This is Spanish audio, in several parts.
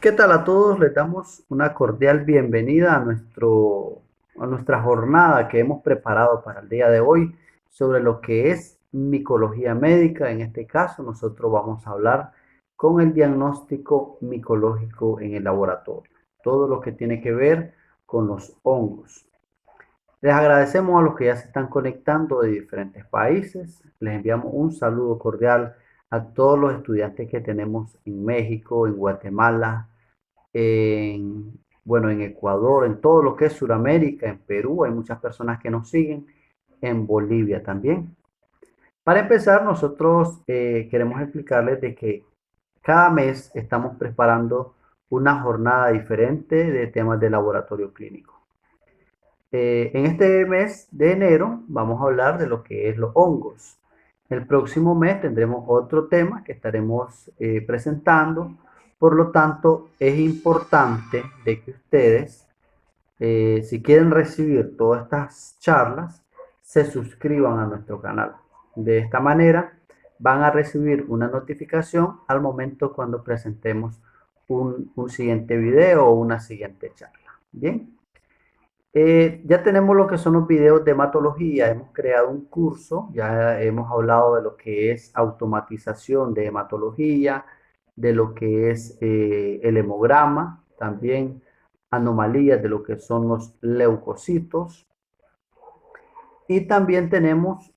¿Qué tal a todos? Les damos una cordial bienvenida a nuestra jornada que hemos preparado para el día de hoy sobre lo que es micología médica. En este caso, nosotros vamos a hablar con el diagnóstico micológico en el laboratorio, todo lo que tiene que ver con los hongos. Les agradecemos a los que ya se están conectando de diferentes países. Les enviamos un saludo cordial a todos los estudiantes que tenemos en México, en Guatemala, en Ecuador, en todo lo que es Sudamérica, en Perú, hay muchas personas que nos siguen, en Bolivia también. Para empezar, nosotros queremos explicarles de que cada mes estamos preparando una jornada diferente de temas de laboratorio clínico. En este mes de enero vamos a hablar de lo que es los hongos. El próximo mes tendremos otro tema que estaremos presentando. Por lo tanto, es importante de que ustedes, si quieren recibir todas estas charlas, se suscriban a nuestro canal. De esta manera, van a recibir una notificación al momento cuando presentemos un siguiente video o una siguiente charla. Bien. Ya tenemos lo que son los videos de hematología, hemos creado un curso, ya hemos hablado de lo que es automatización de hematología, de lo que es el hemograma, también anomalías de lo que son los leucocitos y también tenemos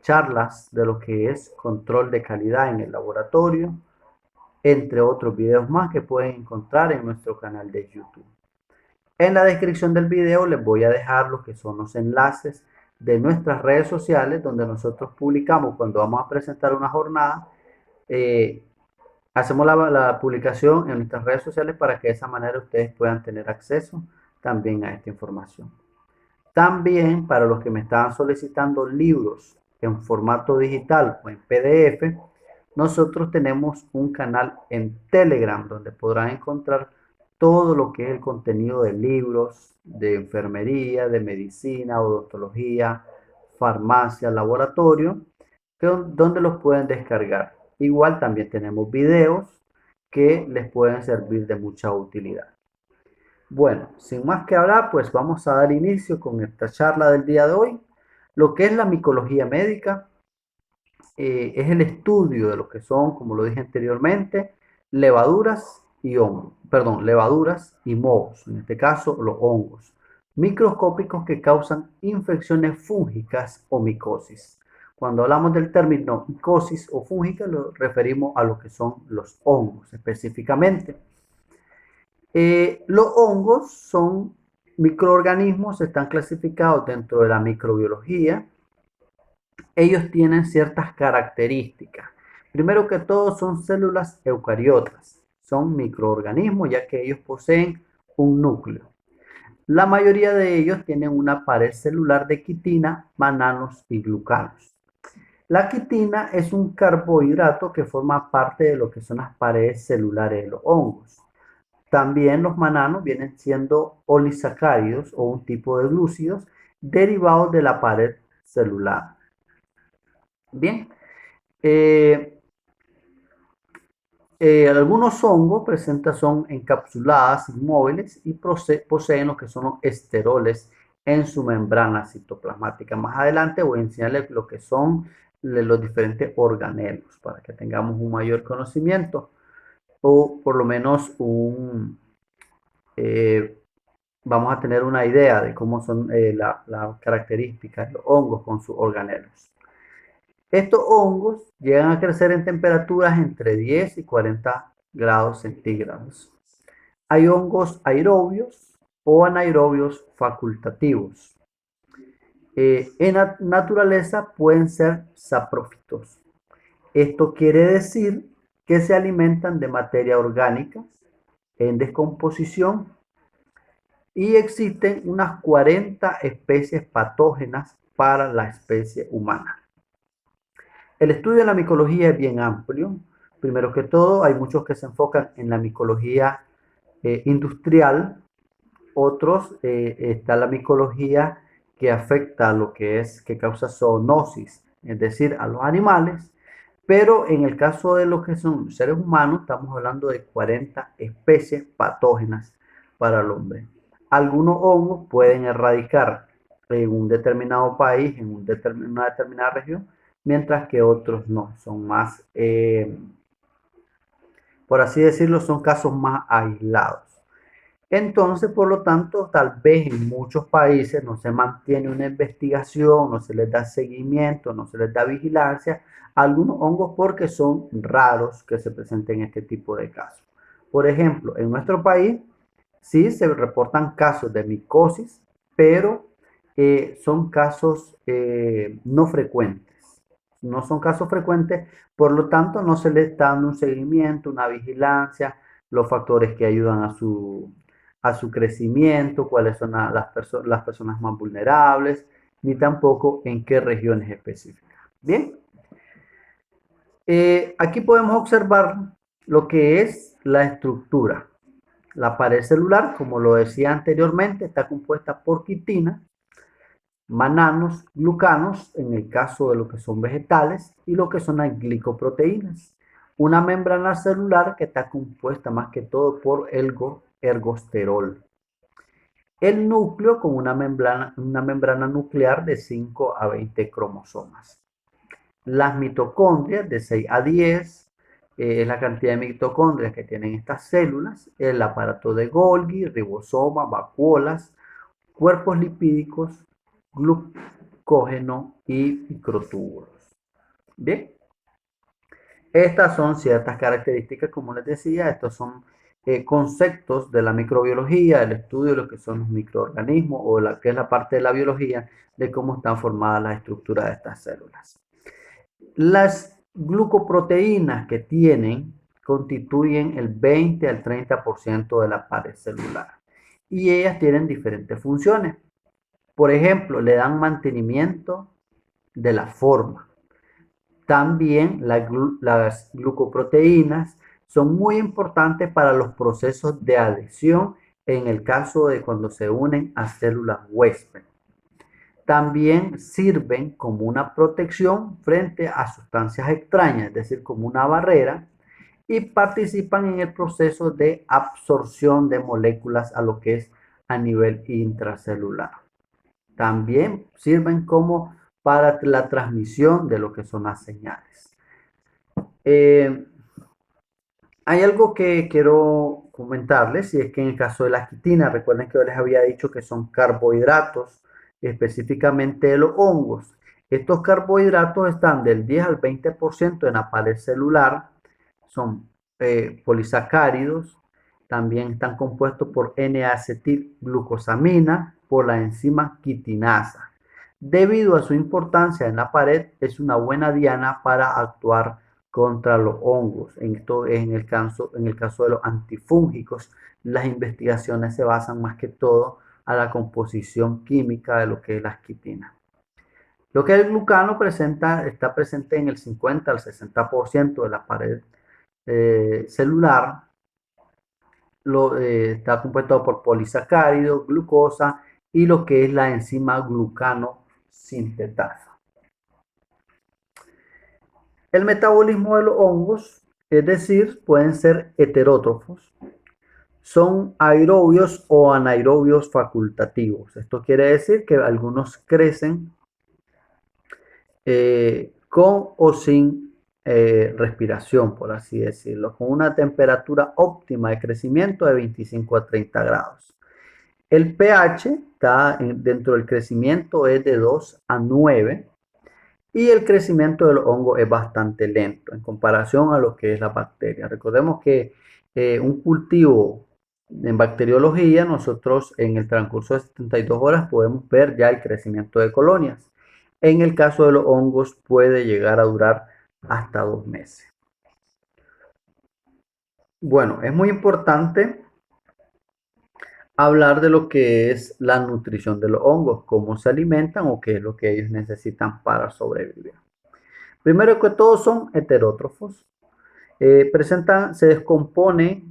charlas de lo que es control de calidad en el laboratorio, entre otros videos más que pueden encontrar en nuestro canal de YouTube. En la descripción del video les voy a dejar lo que son los enlaces de nuestras redes sociales donde nosotros publicamos cuando vamos a presentar una jornada. eh, Hacemos la publicación en nuestras redes sociales para que de esa manera ustedes puedan tener acceso también a esta información. También para los que me estaban solicitando libros en formato digital o en PDF, nosotros tenemos un canal en Telegram donde podrán encontrar todo lo que es el contenido de libros, de enfermería, de medicina, odontología, farmacia, laboratorio, donde los pueden descargar. Igual también tenemos videos que les pueden servir de mucha utilidad. Bueno, sin más que hablar, pues vamos a dar inicio con esta charla del día de hoy. Lo que es la micología médica es el estudio de lo que son, como lo dije anteriormente, levaduras y hongos, perdón, levaduras y mohos, en este caso los hongos, microscópicos que causan infecciones fúngicas o micosis. Cuando hablamos del término micosis o fúngica, lo referimos a lo que son los hongos específicamente. Los hongos son microorganismos, están clasificados dentro de la microbiología. Ellos tienen ciertas características. Primero que todo son células eucariotas, son microorganismos ya que ellos poseen un núcleo. La mayoría de ellos tienen una pared celular de quitina, mananos y glucanos. La quitina es un carbohidrato que forma parte de lo que son las paredes celulares de los hongos. También los mananos vienen siendo polisacáridos o un tipo de glúcidos derivados de la pared celular. Bien, eh, algunos hongos presentan son encapsuladas inmóviles y poseen lo que son los esteroles en su membrana citoplasmática. Más adelante voy a enseñarles lo que son los diferentes organelos para que tengamos un mayor conocimiento o por lo menos eh, vamos a tener una idea de cómo son las características de los hongos con sus organelos. Estos hongos llegan a crecer en temperaturas entre 10 y 40 grados centígrados. Hay hongos aerobios o anaerobios facultativos. En la naturaleza pueden ser saprófitos. Esto quiere decir que se alimentan de materia orgánica en descomposición y existen unas 40 especies patógenas para la especie humana. El estudio de la micología es bien amplio. Primero que todo, hay muchos que se enfocan en la micología industrial, otros está la micología que afecta a lo que es, que causa zoonosis, es decir, a los animales. Pero en el caso de lo que son seres humanos, estamos hablando de 40 especies patógenas para el hombre. Algunos hongos pueden erradicar en un determinado país, en una determinada región, mientras que otros no, son más, por así decirlo, son casos más aislados. Entonces, por lo tanto, tal vez en muchos países no se mantiene una investigación, no se les da seguimiento, no se les da vigilancia a algunos hongos porque son raros que se presenten este tipo de casos. Por ejemplo, en nuestro país sí se reportan casos de micosis, pero son casos no frecuentes. No son casos frecuentes, por lo tanto no se les está dando un seguimiento, una vigilancia, los factores que ayudan a su crecimiento, cuáles son las personas más vulnerables, ni tampoco en qué regiones específicas. Bien, aquí podemos observar lo que es la estructura. La pared celular, como lo decía anteriormente, está compuesta por quitina, mananos, glucanos, en el caso de lo que son vegetales, y lo que son las glicoproteínas. Una membrana celular que está compuesta más que todo por ergosterol. El núcleo con una membrana nuclear de 5 a 20 cromosomas. Las mitocondrias de 6 a 10 es la cantidad de mitocondrias que tienen estas células. El aparato de Golgi, ribosoma, vacuolas, cuerpos lipídicos, glucógeno y microtúbulos. Bien, estas son ciertas características, como les decía, estos son conceptos de la microbiología, el estudio de lo que son los microorganismos o la que es la parte de la biología de cómo están formadas las estructuras de estas células. Las glucoproteínas que tienen constituyen el 20 al 30% de la pared celular y ellas tienen diferentes funciones. Por ejemplo, le dan mantenimiento de la forma. También las glucoproteínas son muy importantes para los procesos de adhesión en el caso de cuando se unen a células huésped. También sirven como una protección frente a sustancias extrañas, es decir, como una barrera, y participan en el proceso de absorción de moléculas a lo que es a nivel intracelular. También sirven como para la transmisión de lo que son las señales. Hay algo que quiero comentarles y es que en el caso de la quitina, recuerden que yo les había dicho que son carbohidratos, específicamente de los hongos. Estos carbohidratos están del 10 al 20% en la pared celular, son polisacáridos, también están compuestos por N-acetilglucosamina, por la enzima quitinasa. Debido a su importancia en la pared, es una buena diana para actuar contra los hongos. Esto es en el caso de los antifúngicos. Las investigaciones se basan más que todo a la composición química de lo que es la quitina. Lo que el glucano está presente en el 50 al 60% de la pared celular. Está compuesto por polisacáridos, glucosa y lo que es la enzima glucano sintetasa. El metabolismo de los hongos, es decir, pueden ser heterótrofos, son aerobios o anaerobios facultativos. Esto quiere decir que algunos crecen con o sin respiración, por así decirlo, con una temperatura óptima de crecimiento de 25 a 30 grados. El pH está dentro del crecimiento es de 2 a 9 y el crecimiento del hongo es bastante lento en comparación a lo que es la bacteria. Recordemos que un cultivo en bacteriología, nosotros en el transcurso de 72 horas podemos ver ya el crecimiento de colonias. En el caso de los hongos puede llegar a durar hasta 2 meses. Bueno, es muy importante hablar de lo que es la nutrición de los hongos, cómo se alimentan o qué es lo que ellos necesitan para sobrevivir. Primero que todo son heterótrofos. Se descompone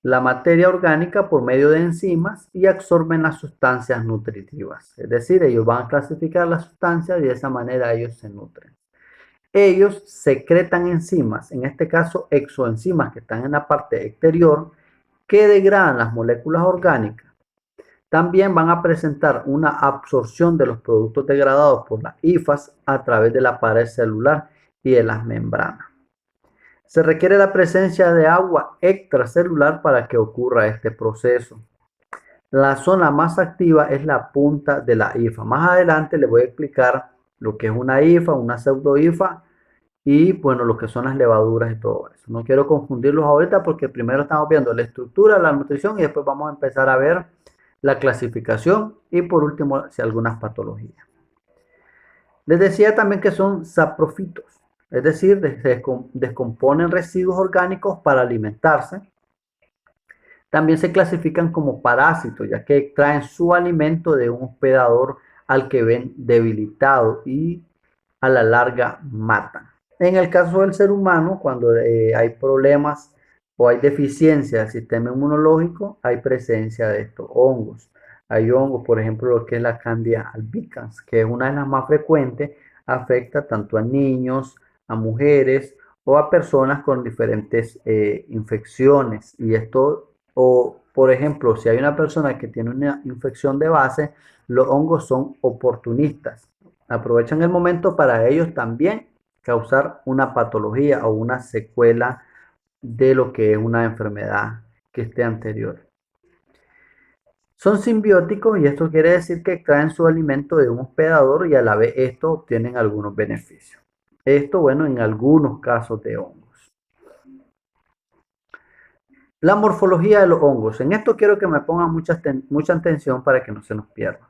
la materia orgánica por medio de enzimas y absorben las sustancias nutritivas. Es decir, ellos van a clasificar las sustancias y de esa manera ellos se nutren. ellos secretan enzimas, en este caso exoenzimas que están en la parte exterior, que degradan las moléculas orgánicas. También van a presentar una absorción de los productos degradados por las hifas a través de la pared celular y de las membranas. Se requiere la presencia de agua extracelular para que ocurra este proceso. La zona más activa es la punta de la hifa. Más adelante les voy a explicar lo que es una hifa, una pseudohifa y bueno, lo que son las levaduras y todo eso. No quiero confundirlos ahorita porque primero estamos viendo la estructura, la nutrición y después vamos a empezar a ver la clasificación y por último si algunas patologías. Les decía también que son saprofitos, es decir, descomponen residuos orgánicos para alimentarse. También se clasifican como parásitos, ya que extraen su alimento de un hospedador al que ven debilitado y a la larga matan. En el caso del ser humano, cuando hay problemas o hay deficiencia del sistema inmunológico, hay presencia de estos hongos. Hay hongos, por ejemplo, lo que es la Candida albicans, que es una de las más frecuentes, afecta tanto a niños, a mujeres o a personas con diferentes infecciones. Y esto, o por ejemplo, si hay una persona que tiene una infección de base, los hongos son oportunistas. Aprovechan el momento para ellos también causar una patología o una secuela de lo que es una enfermedad que esté anterior. Son simbióticos y esto quiere decir que extraen su alimento de un hospedador y a la vez esto obtienen algunos beneficios. Esto, bueno, en algunos casos de hongos. La morfología de los hongos. En esto quiero que me pongan mucha atención para que no se nos pierda.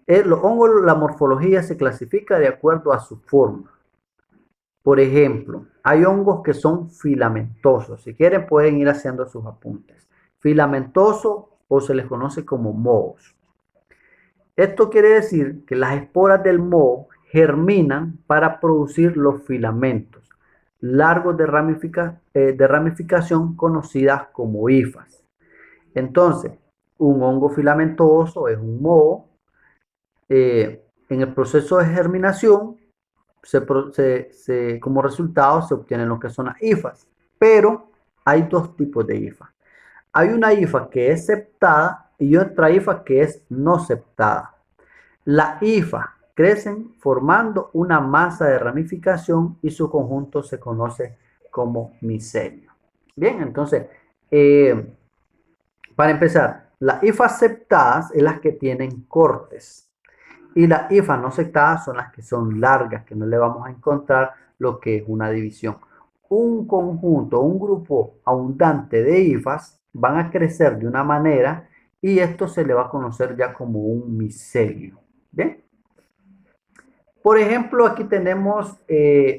Los hongos, la morfología se clasifica de acuerdo a su forma. Por ejemplo, hay hongos que son filamentosos. Si quieren pueden ir haciendo sus apuntes. Filamentoso o se les conoce como mohos. Esto quiere decir que las esporas del moho germinan para producir los filamentos largos de ramificación conocidas como hifas. Entonces, un hongo filamentoso es un moho. En el proceso de germinación, como resultado se obtienen lo que son las hifas. Pero hay dos tipos de hifas. Hay una hifa que es septada y otra hifa que es no septada. Las hifas crecen formando una masa de ramificación y su conjunto se conoce como micelio. Bien, entonces, para empezar, las hifas septadas es las que tienen cortes y las hifas no septadas son las que son largas, que no le vamos a encontrar lo que es una división. Un conjunto, un grupo abundante de hifas van a crecer de una manera y esto se le va a conocer ya como un micelio. ¿Bien? Por ejemplo, aquí tenemos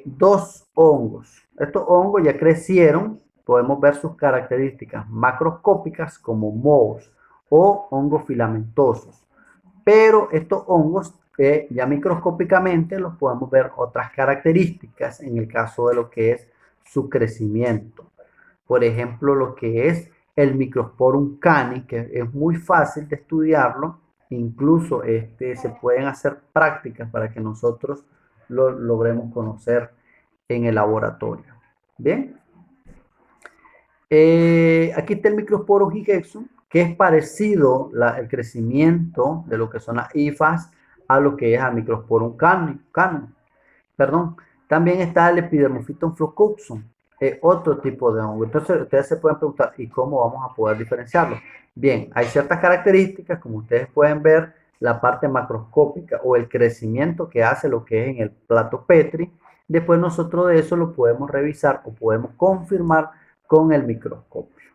dos hongos. Estos hongos ya crecieron, podemos ver sus características macroscópicas como mohos o hongos filamentosos. Pero estos hongos ya microscópicamente los podemos ver otras características en el caso de lo que es su crecimiento. Por ejemplo, lo que es el Microsporum cani, que es muy fácil de estudiarlo. Incluso se pueden hacer prácticas para que nosotros lo logremos conocer en el laboratorio. Bien. Aquí está el Microsporum gigaxum, que es parecido el crecimiento de lo que son las hifas a lo que es el Microsporum canum. Perdón. También está el Epidermophyton flocoxum, otro tipo de hongo. Entonces ustedes se pueden preguntar, ¿y cómo vamos a poder diferenciarlo? Bien, hay ciertas características, como ustedes pueden ver, la parte macroscópica o el crecimiento que hace lo que es en el plato Petri. Después nosotros de eso lo podemos revisar o podemos confirmar con el microscopio.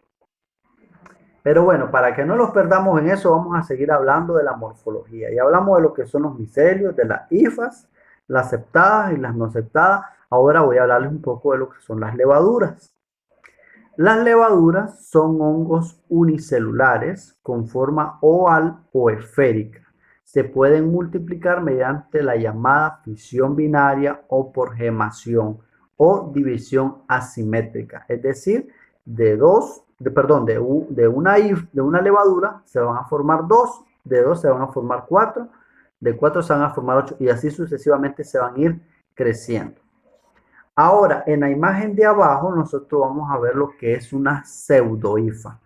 Pero bueno, para que no los perdamos en eso, vamos a seguir hablando de la morfología. Y hablamos de lo que son los micelios, de las hifas, las septadas y las no septadas. Ahora voy a hablarles un poco de lo que son las levaduras. Las levaduras son hongos unicelulares con forma oval o esférica. Se pueden multiplicar mediante la llamada fisión binaria o por gemación o división asimétrica. Es decir, de una levadura se van a formar dos, de dos se van a formar cuatro, de cuatro se van a formar ocho y así sucesivamente se van a ir creciendo. Ahora, en la imagen de abajo, nosotros vamos a ver lo que es una pseudohifa.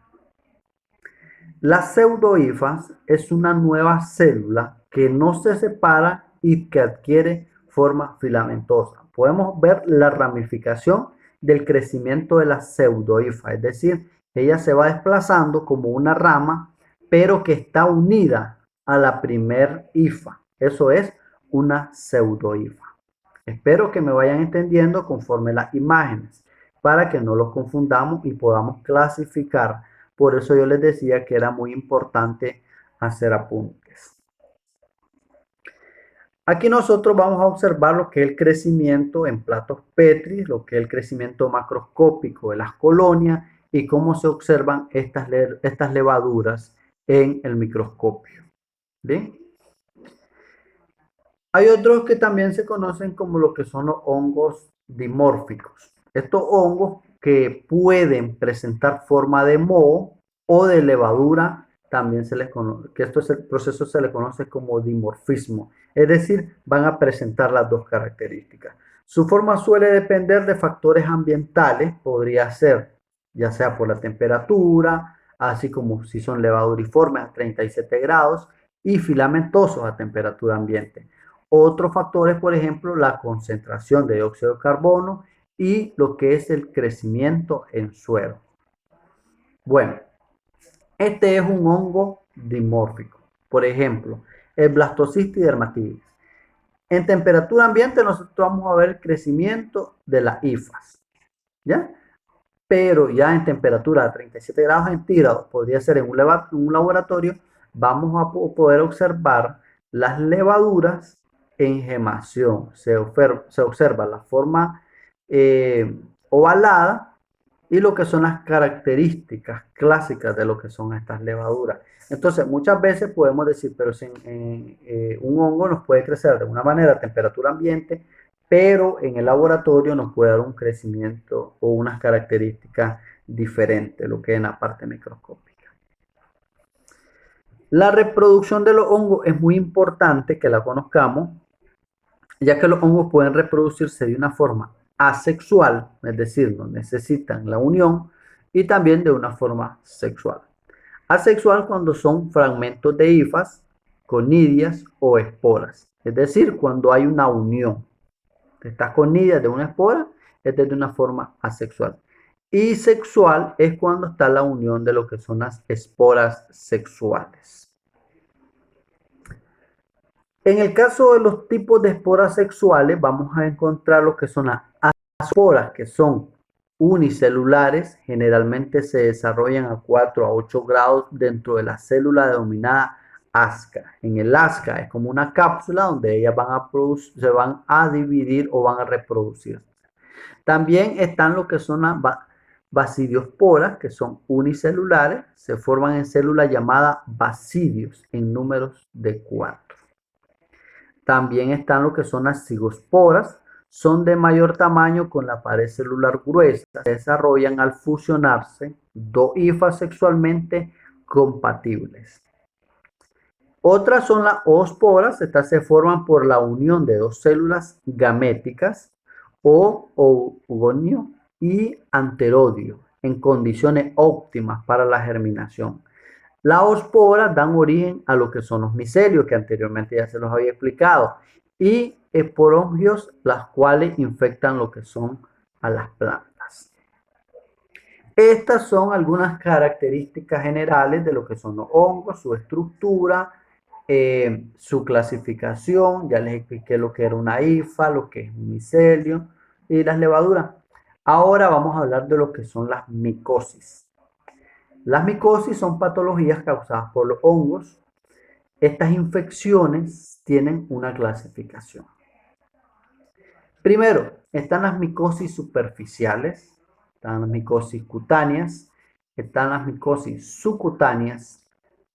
La pseudohifa es una nueva célula que no se separa y que adquiere forma filamentosa. Podemos ver la ramificación del crecimiento de la pseudohifa, es decir, ella se va desplazando como una rama, pero que está unida a la primer hifa. Eso es una pseudohifa. Espero que me vayan entendiendo conforme las imágenes para que no los confundamos y podamos clasificar. Por eso yo les decía que era muy importante hacer apuntes. Aquí nosotros vamos a observar lo que es el crecimiento en platos Petri, lo que es el crecimiento macroscópico de las colonias y cómo se observan estas levaduras en el microscopio. ¿Bien? Hay otros que también se conocen como lo que son los hongos dimórficos. Estos hongos que pueden presentar forma de moho o de levadura, también se les conoce, que el proceso se le conoce como dimorfismo. Es decir, van a presentar las dos características. Su forma suele depender de factores ambientales, podría ser ya sea por la temperatura, así como si son levaduriformes a 37 grados y filamentosos a temperatura ambiente. Otros factores, por ejemplo, la concentración de dióxido de carbono y lo que es el crecimiento en suero. Bueno, este es un hongo dimórfico. Por ejemplo, el Blastocystis dermatitis. En temperatura ambiente nosotros vamos a ver el crecimiento de las hifas, ¿ya? Pero ya en temperatura de 37 grados centígrados, podría ser en un laboratorio, vamos a poder observar las levaduras en gemación. Se observa la forma ovalada y lo que son las características clásicas de lo que son estas levaduras. Entonces, muchas veces podemos decir, pero si un hongo nos puede crecer de una manera a temperatura ambiente, pero en el laboratorio nos puede dar un crecimiento o unas características diferentes, lo que es en la parte microscópica. La reproducción de los hongos es muy importante que la conozcamos, ya que los hongos pueden reproducirse de una forma asexual, es decir, no necesitan la unión, y también de una forma sexual. Asexual cuando son fragmentos de hifas, conidias o esporas, es decir, cuando hay una unión. Estas conidias de una espora es de una forma asexual. Y sexual es cuando está la unión de lo que son las esporas sexuales. En el caso de los tipos de esporas sexuales, vamos a encontrar lo que son las esporas, que son unicelulares, generalmente se desarrollan a 4 a 8 grados dentro de la célula denominada asca. En el asca es como una cápsula donde ellas se van a dividir o van a reproducir. También están lo que son las basidiosporas, que son unicelulares, se forman en células llamadas basidios en números de 4. También están lo que son las cigosporas, son de mayor tamaño con la pared celular gruesa, se desarrollan al fusionarse dos hifas sexualmente compatibles. Otras son las oosporas, estas se forman por la unión de dos células gaméticas o oogonio y anterodio en condiciones óptimas para la germinación. Las oosporas dan origen a lo que son los micelios, que anteriormente ya se los había explicado, y esporangios, las cuales infectan lo que son a las plantas. Estas son algunas características generales de lo que son los hongos, su estructura, su clasificación. Ya les expliqué lo que era una hifa, lo que es un micelio y las levaduras. Ahora vamos a hablar de lo que son las micosis. Las micosis son patologías causadas por los hongos. Estas infecciones tienen una clasificación. Primero, están las micosis superficiales, están las micosis cutáneas, están las micosis subcutáneas,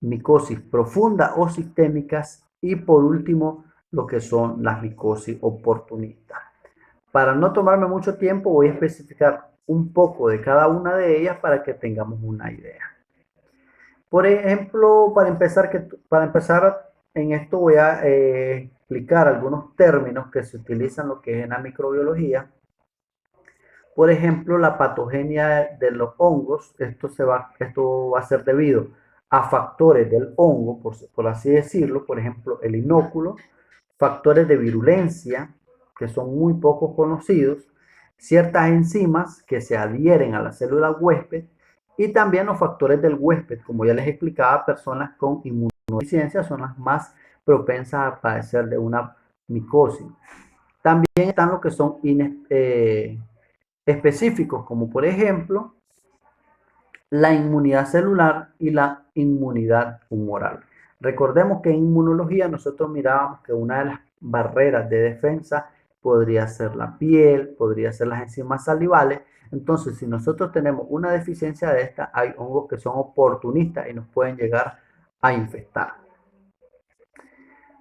micosis profundas o sistémicas y por último lo que son las micosis oportunistas. Para no tomarme mucho tiempo voy a especificar un poco de cada una de ellas para que tengamos una idea. Por ejemplo, para empezar en esto voy a explicar algunos términos que se utilizan lo que es en la microbiología. Por ejemplo, la patogenia de los hongos, esto va a ser debido a factores del hongo, por así decirlo, por ejemplo, el inóculo, factores de virulencia, que son muy poco conocidos, ciertas enzimas que se adhieren a la célula huésped y también los factores del huésped. Como ya les explicaba, personas con inmunodeficiencia son las más propensas a padecer de una micosis. También están los que son específicos, como por ejemplo la inmunidad celular y la inmunidad humoral. Recordemos que en inmunología nosotros mirábamos que una de las barreras de defensa podría ser la piel, podría ser las enzimas salivales. Entonces, si nosotros tenemos una deficiencia de esta, hay hongos que son oportunistas y nos pueden llegar a infectar.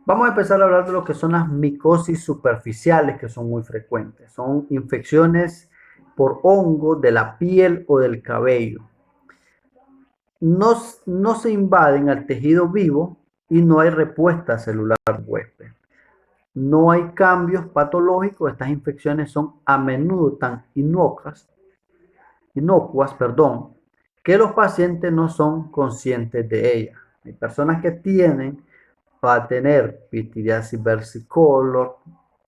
Vamos a empezar a hablar de lo que son las micosis superficiales, que son muy frecuentes. Son infecciones por hongo de la piel o del cabello. No se invaden al tejido vivo y no hay respuesta celular huésped. No hay cambios patológicos. Estas infecciones son a menudo tan inocuas, que los pacientes no son conscientes de ellas. Hay personas que tienen a tener pityriasis versicolor,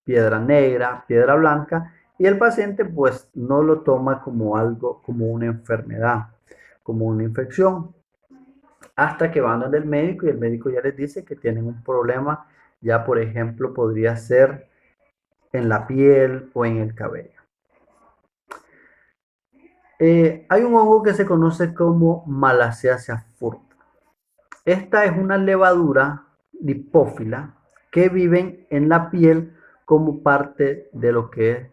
piedra negra, piedra blanca, y el paciente pues no lo toma como algo, como una enfermedad, como una infección, hasta que van donde el médico y el médico ya les dice que tienen un problema, ya por ejemplo podría ser en la piel o en el cabello. Hay un hongo que se conoce como Malassezia furfur. Esta es una levadura lipófila que viven en la piel como parte de lo que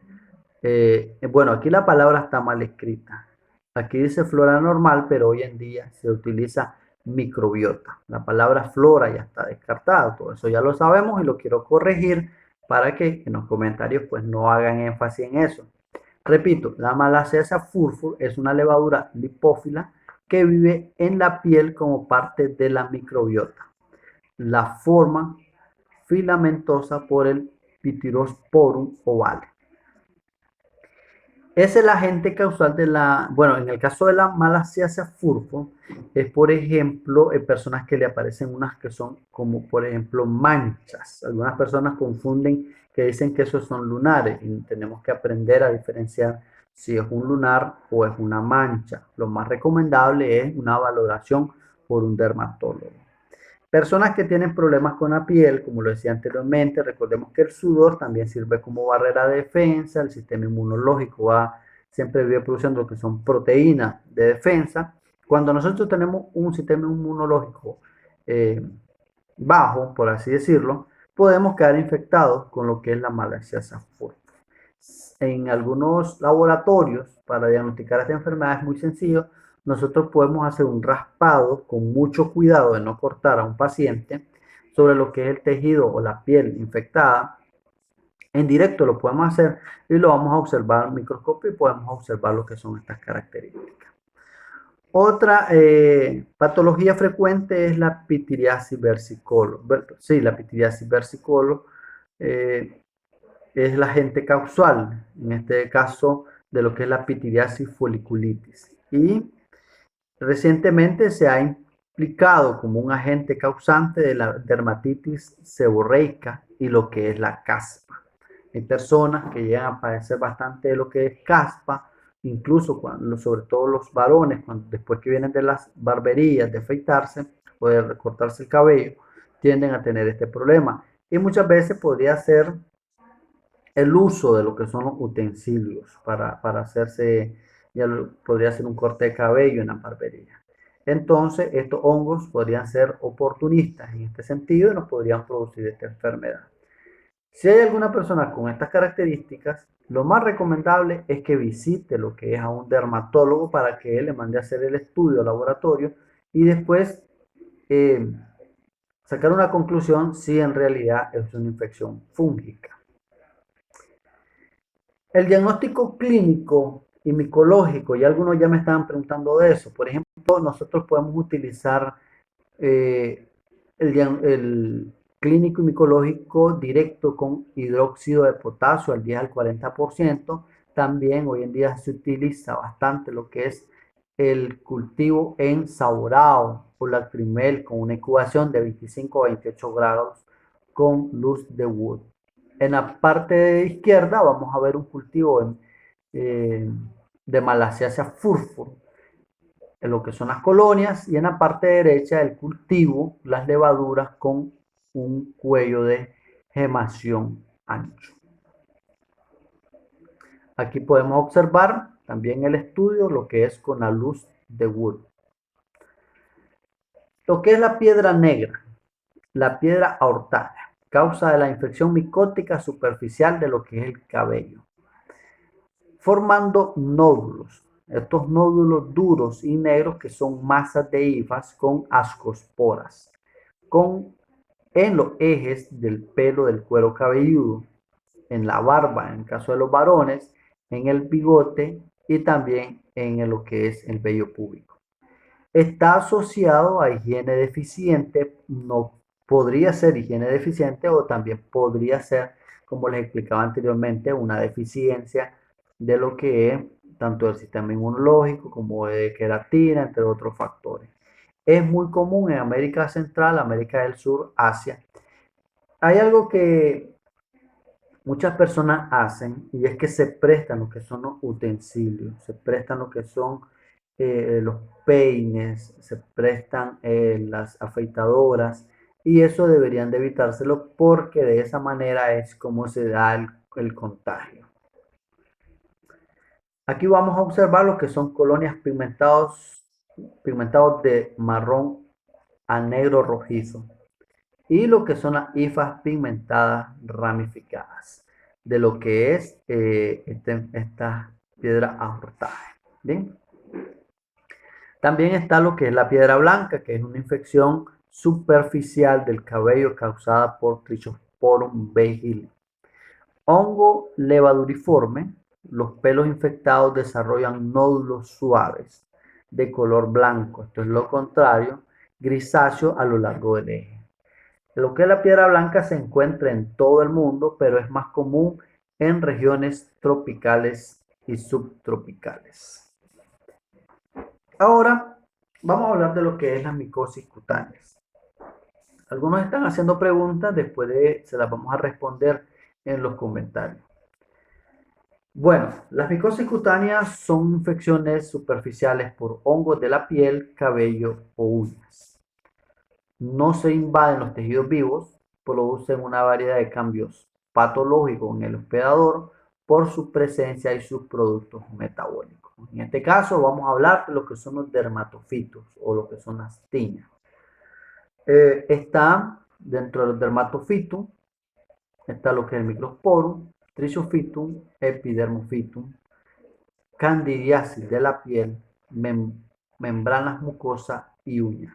es, bueno, aquí la palabra está mal escrita. Aquí dice flora normal, pero hoy en día se utiliza microbiota. La palabra flora ya está descartada, todo eso ya lo sabemos y lo quiero corregir para que en los comentarios pues no hagan énfasis en eso. Repito, la Malassezia furfur es una levadura lipófila que vive en la piel como parte de la microbiota. La forma filamentosa por el Pityrosporum ovale. Es el agente causal de la, bueno, en el caso de la Malassezia furfur, es por ejemplo, en personas que le aparecen unas que son como por ejemplo manchas. Algunas personas confunden que dicen que esos son lunares y tenemos que aprender a diferenciar si es un lunar o es una mancha. Lo más recomendable es una valoración por un dermatólogo. Personas que tienen problemas con la piel, como lo decía anteriormente, recordemos que el sudor también sirve como barrera de defensa, el sistema inmunológico siempre vive produciendo lo que son proteínas de defensa. Cuando nosotros tenemos un sistema inmunológico eh, bajo, por así decirlo, podemos quedar infectados con lo que es la Malassezia furfur. En algunos laboratorios, para diagnosticar esta enfermedad es muy sencillo. Nosotros podemos hacer un raspado con mucho cuidado de no cortar a un paciente sobre lo que es el tejido o la piel infectada. En directo lo podemos hacer y lo vamos a observar al microscopio y podemos observar lo que son estas características. Otra patología frecuente es la pityriasis versicolor. Sí, la pityriasis versicolor es el agente causal, en este caso de lo que es la pityriasis foliculitis. Y recientemente se ha implicado como un agente causante de la dermatitis seborreica y lo que es la caspa. Hay personas que llegan a padecer bastante de lo que es caspa, incluso cuando, sobre todo los varones, después que vienen de las barberías, de afeitarse o de recortarse el cabello, tienden a tener este problema. Y muchas veces podría ser el uso de lo que son los utensilios para hacerse, podría ser un corte de cabello en la barbería. Entonces, estos hongos podrían ser oportunistas en este sentido y nos podrían producir esta enfermedad. Si hay alguna persona con estas características, lo más recomendable es que visite lo que es a un dermatólogo para que él le mande a hacer el estudio al laboratorio y después eh, sacar una conclusión si en realidad es una infección fúngica. El diagnóstico clínico y micológico, y algunos ya me estaban preguntando de eso. Por ejemplo, nosotros podemos utilizar eh, el clínico y micológico directo con hidróxido de potasio al 10 al 40%, También hoy en día se utiliza bastante lo que es el cultivo en saurao o lacrimel con una incubación de 25 a 28 grados con luz de wood. En la parte izquierda vamos a ver un cultivo eh, de Malassezia furfur, en lo que son las colonias, y en la parte derecha el cultivo, las levaduras con un cuello de gemación ancho. Aquí podemos observar también el estudio, lo que es con la luz de wood. Lo que es la piedra negra, la piedra aortada, causa de la infección micótica superficial de lo que es el cabello, formando nódulos. Estos nódulos duros y negros que son masas de hifas con ascosporas, en los ejes del pelo del cuero cabelludo, en la barba, en el caso de los varones, en el bigote y también en lo que es el vello púbico. Está asociado a higiene deficiente, no podría ser higiene deficiente o también podría ser, como les explicaba anteriormente, una deficiencia de lo que es tanto el sistema inmunológico como de queratina, entre otros factores. Es muy común en América Central, América del Sur, Asia. Hay algo que muchas personas hacen y es que se prestan lo que son los utensilios, se prestan lo que son los peines, se prestan las afeitadoras y eso deberían de evitárselo porque de esa manera es como se da el contagio. Aquí vamos a observar lo que son colonias pigmentados de marrón a negro rojizo y lo que son las hifas pigmentadas ramificadas de lo que es esta piedra aortada. Bien. También está lo que es la piedra blanca, que es una infección superficial del cabello causada por Trichosporum vagili. Hongo levaduriforme, los pelos infectados desarrollan nódulos suaves de color blanco, esto es lo contrario, grisáceo a lo largo del eje. Lo que es la piedra blanca se encuentra en todo el mundo, pero es más común en regiones tropicales y subtropicales. Ahora vamos a hablar de lo que es las micosis cutáneas. Algunos están haciendo preguntas, se las vamos a responder en los comentarios. Bueno, las micosis cutáneas son infecciones superficiales por hongos de la piel, cabello o uñas. No se invaden los tejidos vivos, producen una variedad de cambios patológicos en el hospedador por su presencia y sus productos metabólicos. En este caso vamos a hablar de lo que son los dermatofitos o lo que son las tiñas. Está dentro de los dermatofitos, está lo que es el microsporum, trichophytum, epidermophytum, candidiasis de la piel, membranas mucosas y uñas.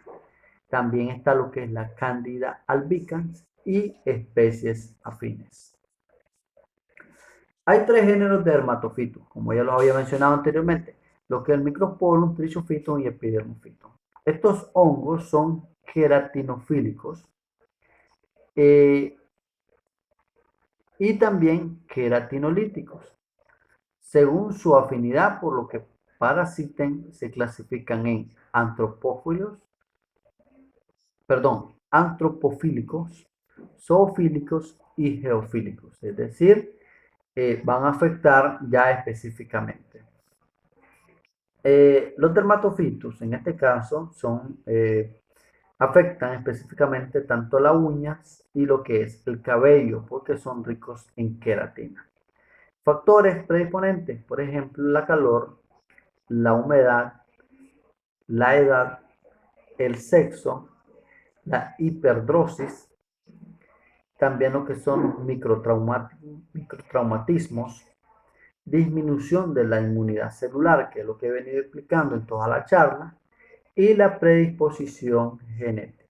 También está lo que es la Candida albicans y especies afines. Hay tres géneros de dermatofitos, como ya lo había mencionado anteriormente, lo que es el microsporum, trichophytum y epidermophytum. Estos hongos son queratinofílicos y también queratinolíticos. Según su afinidad por lo que parasiten, se clasifican en antropofílicos, zoofílicos y geofílicos, es decir, van a afectar ya específicamente. Los dermatofitos, en este caso, afectan específicamente tanto las uñas y lo que es el cabello, porque son ricos en queratina. Factores predisponentes, por ejemplo, la calor, la humedad, la edad, el sexo, la hiperdrosis, también lo que son microtraumatismos, disminución de la inmunidad celular, que es lo que he venido explicando en toda la charla, y la predisposición genética.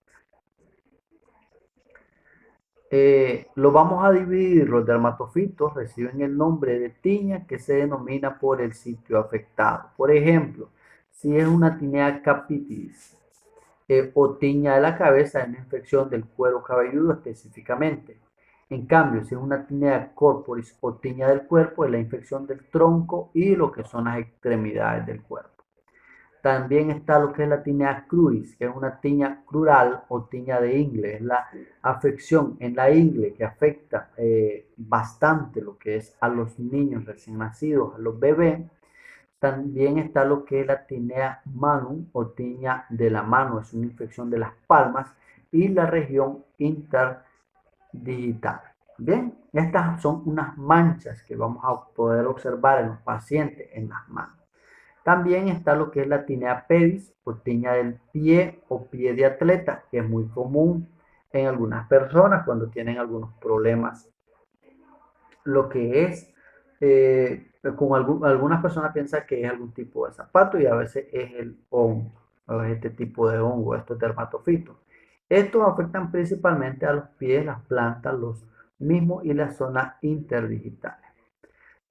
Lo vamos a dividir, los dermatofitos reciben el nombre de tiña que se denomina por el sitio afectado. Por ejemplo, si es una tinea capitis o tiña de la cabeza, es una infección del cuero cabelludo específicamente. En cambio, si es una tinea corporis o tiña del cuerpo, es la infección del tronco y lo que son las extremidades del cuerpo. También está lo que es la tinea cruris, que es una tiña crural o tiña de ingle. Es la afección en la ingle que afecta bastante lo que es a los niños recién nacidos, a los bebés. También está lo que es la tinea manum o tiña de la mano. Es una infección de las palmas y la región interdigital. Bien, estas son unas manchas que vamos a poder observar en los pacientes en las manos. También está lo que es la tinea pedis o tiña del pie o pie de atleta, que es muy común en algunas personas cuando tienen algunos problemas. Lo que es, algunas personas piensan que es algún tipo de zapato y a veces es el hongo, o es este tipo de hongo, estos dermatofitos. Estos afectan principalmente a los pies, las plantas, los mismos y las zonas interdigitales.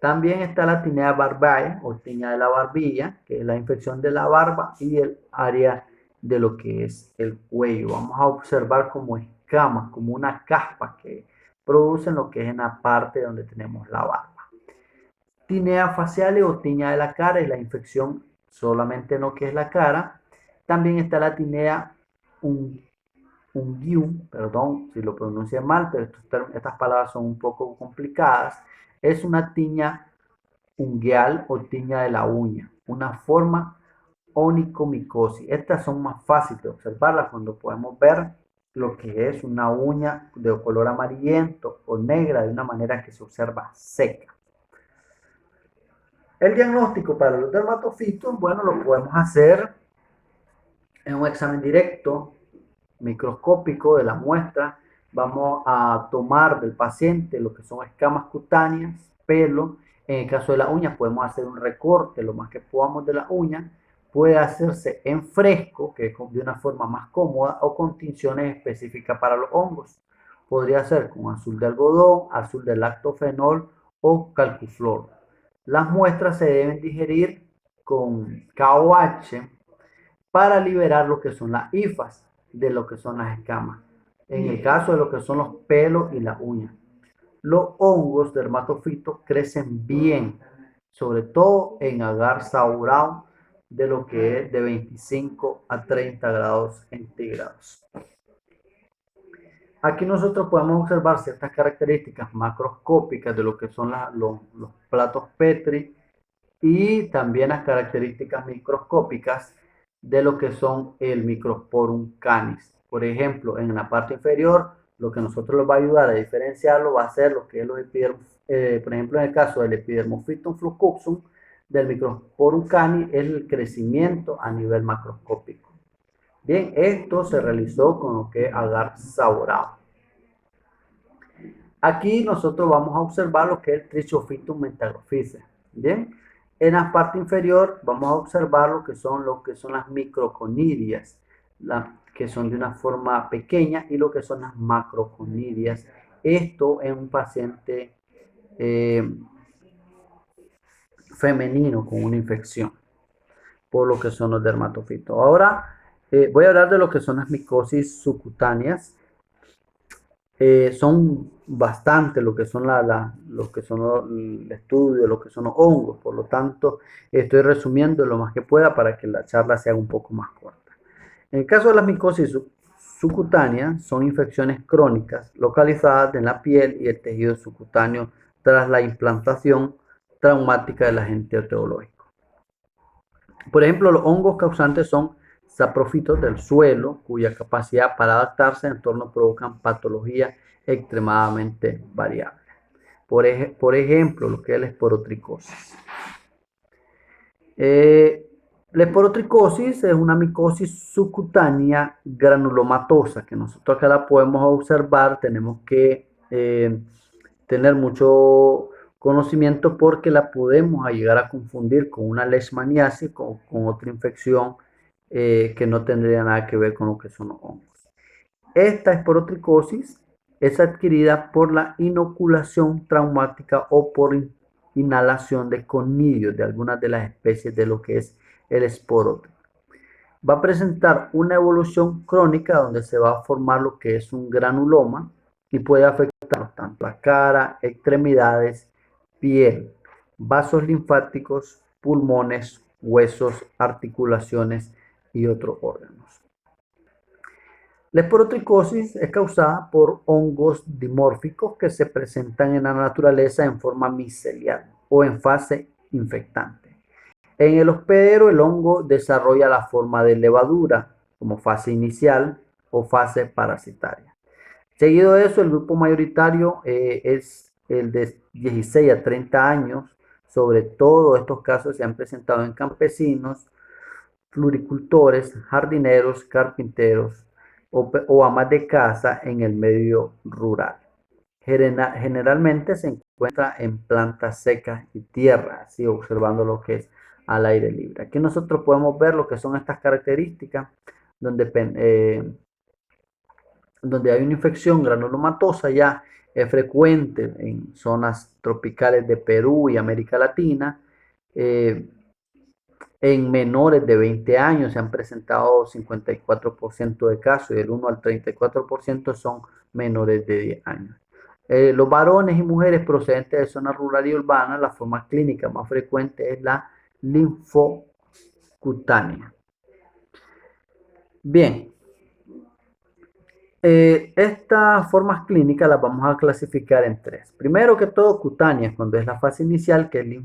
También está la tinea barbae o tiña de la barbilla, que es la infección de la barba y el área de lo que es el cuello. Vamos a observar como escamas, como una caspa que producen lo que es en la parte donde tenemos la barba. Tinea facial o tiña de la cara y la infección solamente en lo que es la cara. También está la tinea unguium, perdón si lo pronuncié mal, pero estas palabras son un poco complicadas. Es una tiña ungueal o tiña de la uña, una forma onicomicosis. Estas son más fáciles de observarlas cuando podemos ver lo que es una uña de color amarillento o negra de una manera que se observa seca. El diagnóstico para los dermatofitos, bueno, lo podemos hacer en un examen directo, microscópico de la muestra. Vamos a tomar del paciente lo que son escamas cutáneas, pelo. En el caso de la uña podemos hacer un recorte lo más que podamos de la uña. Puede hacerse en fresco, que es de una forma más cómoda, o con tinciones específicas para los hongos. Podría ser con azul de algodón, azul de lactofenol o calcuflor. Las muestras se deben digerir con KOH para liberar lo que son las hifas de lo que son las escamas. En el caso de lo que son los pelos y las uñas. Los hongos dermatofitos crecen bien, sobre todo en agar saurado de lo que es de 25 a 30 grados centígrados. Aquí nosotros podemos observar ciertas características macroscópicas de lo que son los platos Petri y también las características microscópicas de lo que son el Microsporum canis. Por ejemplo, en la parte inferior, lo que nosotros nos va a ayudar a diferenciarlo va a ser lo que es los epidermos, por ejemplo, en el caso del Epidermophytum flucoxum, del Microsporum canis, es el crecimiento a nivel macroscópico. Bien, esto se realizó con lo que es agar saurado. Aquí nosotros vamos a observar lo que es el Trichophytum mentagrophyces. Bien, en la parte inferior vamos a observar lo que son las microconidias, que son de una forma pequeña, y lo que son las macroconidias. Esto en un paciente femenino con una infección, por lo que son los dermatofitos. Ahora voy a hablar de lo que son las micosis subcutáneas. Son bastante lo que son el estudio, lo que son los hongos. Por lo tanto, estoy resumiendo lo más que pueda para que la charla sea un poco más corta. En el caso de las micosis subcutáneas, son infecciones crónicas localizadas en la piel y el tejido subcutáneo tras la implantación traumática del agente etiológico. Por ejemplo, los hongos causantes son saprofitos del suelo, cuya capacidad para adaptarse al entorno provocan patologías extremadamente variables. Por ejemplo, lo que es la esporotricosis. La esporotricosis es una micosis subcutánea granulomatosa que nosotros acá la podemos observar. Tenemos que tener mucho conocimiento porque la podemos llegar a confundir con una leishmaniasis, con otra infección que no tendría nada que ver con lo que son los hongos. Esta esporotricosis es adquirida por la inoculación traumática o por inhalación de conidios de algunas de las especies de lo que es el esporotrio. Va a presentar una evolución crónica donde se va a formar lo que es un granuloma y puede afectar tanto la cara, extremidades, piel, vasos linfáticos, pulmones, huesos, articulaciones y otros órganos. La esporotricosis es causada por hongos dimórficos que se presentan en la naturaleza en forma micelial o en fase infectante. En el hospedero, el hongo desarrolla la forma de levadura como fase inicial o fase parasitaria. Seguido de eso, el grupo mayoritario es el de 16 a 30 años. Sobre todo estos casos se han presentado en campesinos, floricultores, jardineros, carpinteros o amas de casa en el medio rural. Generalmente se encuentra en plantas secas y tierra, así observando lo que es al aire libre. Aquí nosotros podemos ver lo que son estas características, donde hay una infección granulomatosa ya es frecuente en zonas tropicales de Perú y América Latina. En menores de 20 años se han presentado 54% de casos y del 1 al 34% son menores de 10 años. Los varones y mujeres procedentes de zonas rurales y urbanas, la forma clínica más frecuente es la linfocutánea. Bien, estas formas clínicas las vamos a clasificar en tres. Primero que todo, cutáneas, cuando es la fase inicial, que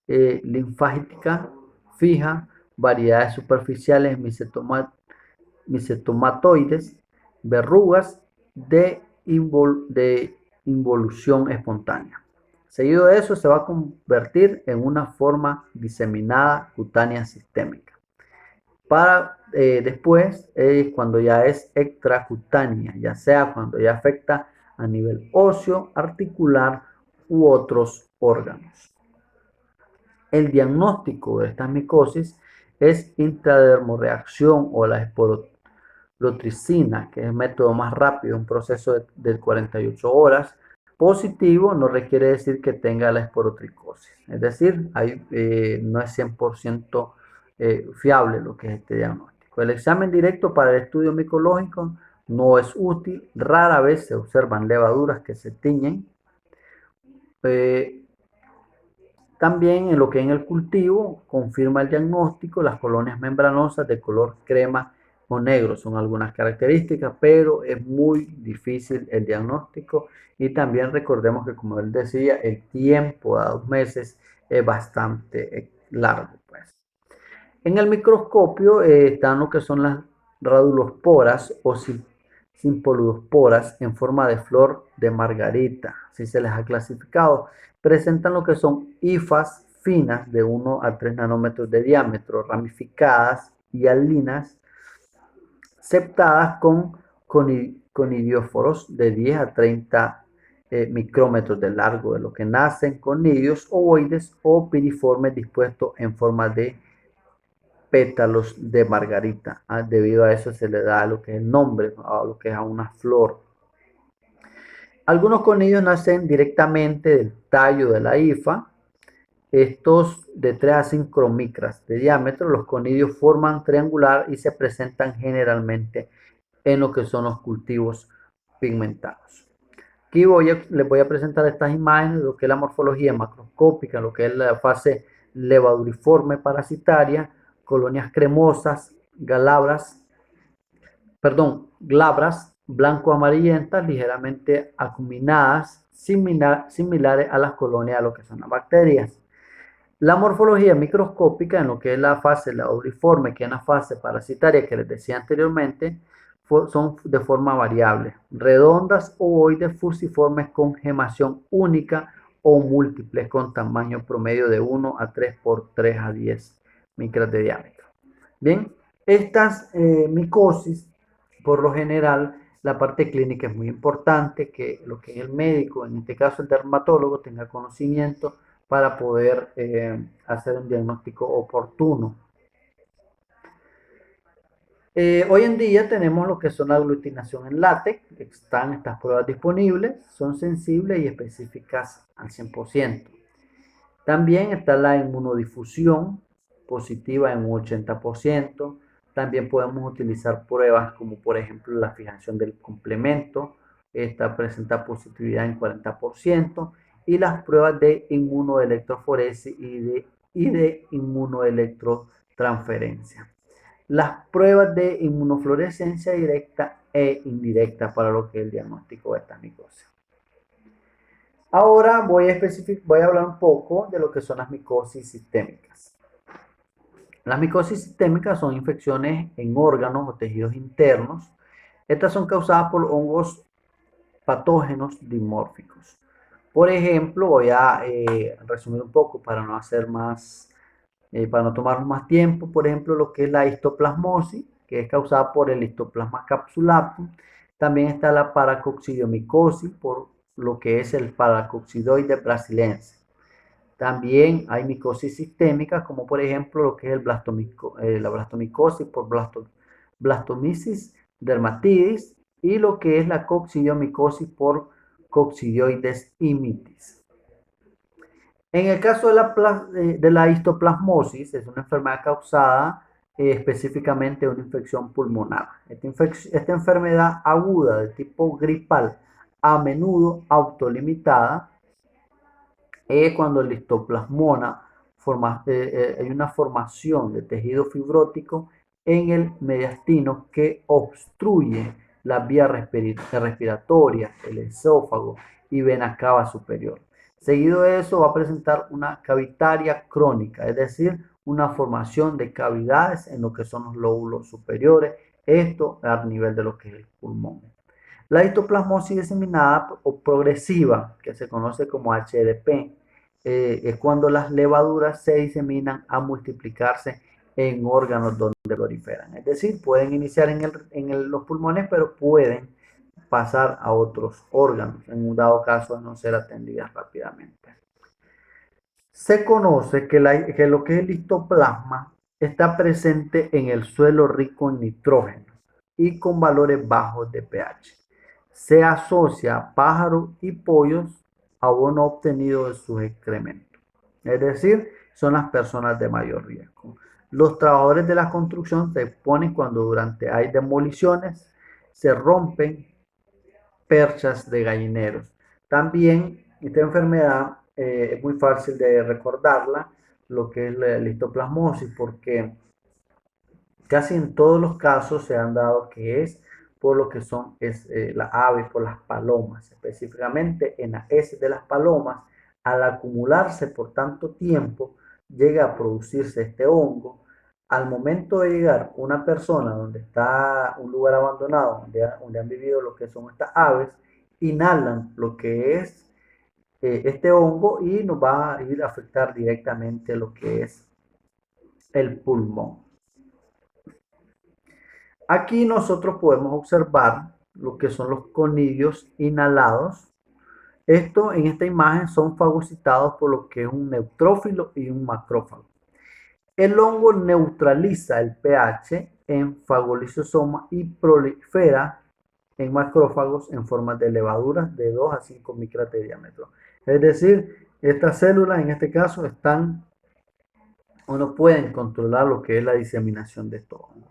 es linfática, fija, variedades superficiales, micetomatoides, verrugas de involución espontánea. Seguido de eso se va a convertir en una forma diseminada cutánea sistémica. Para después, cuando ya es extracutánea, ya sea cuando ya afecta a nivel óseo, articular u otros órganos. El diagnóstico de esta micosis es intradermoreacción o la esporotricina, que es el método más rápido, un proceso de 48 horas. Positivo no requiere decir que tenga la esporotricosis, es decir, no es 100% fiable lo que es este diagnóstico. El examen directo para el estudio micológico no es útil, rara vez se observan levaduras que se tiñen. También en lo que en el cultivo confirma el diagnóstico, las colonias membranosas de color crema o negro son algunas características, pero es muy difícil el diagnóstico y también recordemos que, como él decía, el tiempo a 2 meses es bastante largo, pues. En el microscopio están lo que son las radulosporas o simpoludosporas en forma de flor de margarita, así se les ha clasificado. Presentan lo que son hifas finas de 1 a 3 nanómetros de diámetro, ramificadas y alinas, septadas con conidióforos de 10 a 30 micrómetros de largo, de lo que nacen conidios ovoides o piriformes dispuestos en forma de pétalos de margarita. Debido a eso se le da lo que es el nombre, a lo que es a una flor. Algunos conidios nacen directamente del tallo de la hifa. Estos de 3 a 5 micras de diámetro, los conidios forman triangular y se presentan generalmente en lo que son los cultivos pigmentados. Aquí les voy a presentar estas imágenes de lo que es la morfología macroscópica, lo que es la fase levaduriforme parasitaria, colonias cremosas, glabras, blanco-amarillentas, ligeramente acuminadas, similares a las colonias de lo que son las bacterias. La morfología microscópica en lo que es la fase levaduriforme, que es la fase parasitaria que les decía anteriormente, son de forma variable, redondas, ovoides, fusiformes con gemación única o múltiples con tamaño promedio de 1 a 3 por 3 a 10 micras de diámetro. Bien, estas micosis, por lo general, la parte clínica es muy importante, que lo que el médico, en este caso el dermatólogo, tenga conocimiento para poder hacer un diagnóstico oportuno. Hoy en día tenemos lo que son la aglutinación en látex, están estas pruebas disponibles, son sensibles y específicas al 100%. También está la inmunodifusión positiva en un 80%. También podemos utilizar pruebas como por ejemplo la fijación del complemento esta presenta positividad en 40%, y las pruebas de inmunoelectroforesis y de inmunoelectrotransferencia. Las pruebas de inmunofluorescencia directa e indirecta para lo que es el diagnóstico de esta micosis. Ahora voy a hablar un poco de lo que son las micosis sistémicas. Las micosis sistémicas son infecciones en órganos o tejidos internos. Estas son causadas por hongos patógenos dimórficos. Por ejemplo, voy a resumir un poco para no hacer más, para no tomar más tiempo. Por ejemplo, lo que es la histoplasmosis, que es causada por el Histoplasma capsulatum. También está la paracoccidiomicosis, por lo que es el paracoccidoide brasilense. También hay micosis sistémica, como por ejemplo lo que es la blastomicosis por Blastomyces dermatidis y lo que es la coccidiomicosis por Coccidioides imitis. En el caso de la histoplasmosis, es una enfermedad causada específicamente de una infección pulmonar. Esta enfermedad aguda de tipo gripal, a menudo autolimitada, es cuando el histoplasmona hay una formación de tejido fibrótico en el mediastino que obstruye la vía respiratoria, el esófago y vena cava superior. Seguido de eso va a presentar una cavitaria crónica, es decir, una formación de cavidades en lo que son los lóbulos superiores, esto a nivel de lo que es el pulmón. La histoplasmosis diseminada o progresiva, que se conoce como HDP, es cuando las levaduras se diseminan a multiplicarse en órganos donde proliferan. Es decir, pueden iniciar en los pulmones, pero pueden pasar a otros órganos, en un dado caso de no ser atendidas rápidamente. Se conoce que lo que es el histoplasma está presente en el suelo rico en nitrógeno y con valores bajos de pH. Se asocia a pájaros y pollos abono obtenido de sus excrementos. Es decir, son las personas de mayor riesgo. Los trabajadores de la construcción se exponen cuando hay demoliciones, se rompen perchas de gallineros. También esta enfermedad es muy fácil de recordarla, lo que es la histoplasmosis, porque casi en todos los casos se han dado que es por lo que son las aves, por las palomas, específicamente en las heces de las palomas, al acumularse por tanto tiempo, llega a producirse este hongo. Al momento de llegar una persona donde está un lugar abandonado, donde han vivido lo que son estas aves, inhalan lo que es este hongo y nos va a ir a afectar directamente lo que es el pulmón. Aquí nosotros podemos observar lo que son los conidios inhalados. Esto en esta imagen son fagocitados por lo que es un neutrófilo y un macrófago. El hongo neutraliza el pH en fagolisosoma y prolifera en macrófagos en forma de levaduras de 2 a 5 micras de diámetro. Es decir, estas células en este caso están o no pueden controlar lo que es la diseminación de estos hongos.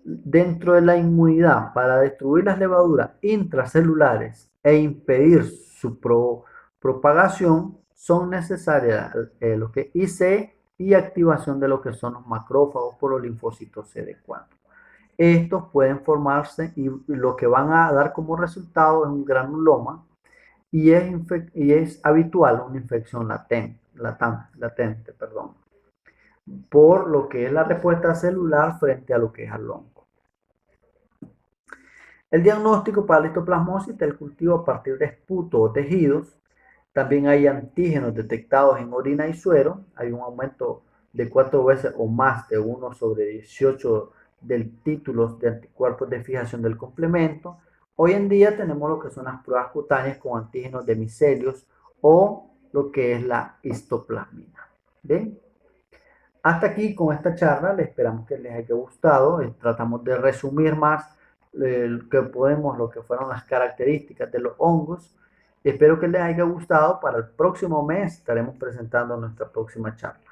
Dentro de la inmunidad, para destruir las levaduras intracelulares e impedir su propagación, son necesarias lo que es IC y activación de lo que son los macrófagos por los linfocitos CD4. Estos pueden formarse y lo que van a dar como resultado es un granuloma y es habitual una infección latente, por lo que es la respuesta celular frente a lo que es al hongo. El diagnóstico para la histoplasmosis está el cultivo a partir de esputo o tejidos. También hay antígenos detectados en orina y suero. Hay un aumento de 4 veces o más de 1/18 del títulos de anticuerpos de fijación del complemento. Hoy en día tenemos lo que son las pruebas cutáneas con antígenos de micelios o lo que es la histoplasmina. ¿Bien? Hasta aquí con esta charla, les esperamos que les haya gustado. Tratamos de resumir más lo que fueron las características de los hongos. Espero que les haya gustado. Para el próximo mes estaremos presentando nuestra próxima charla.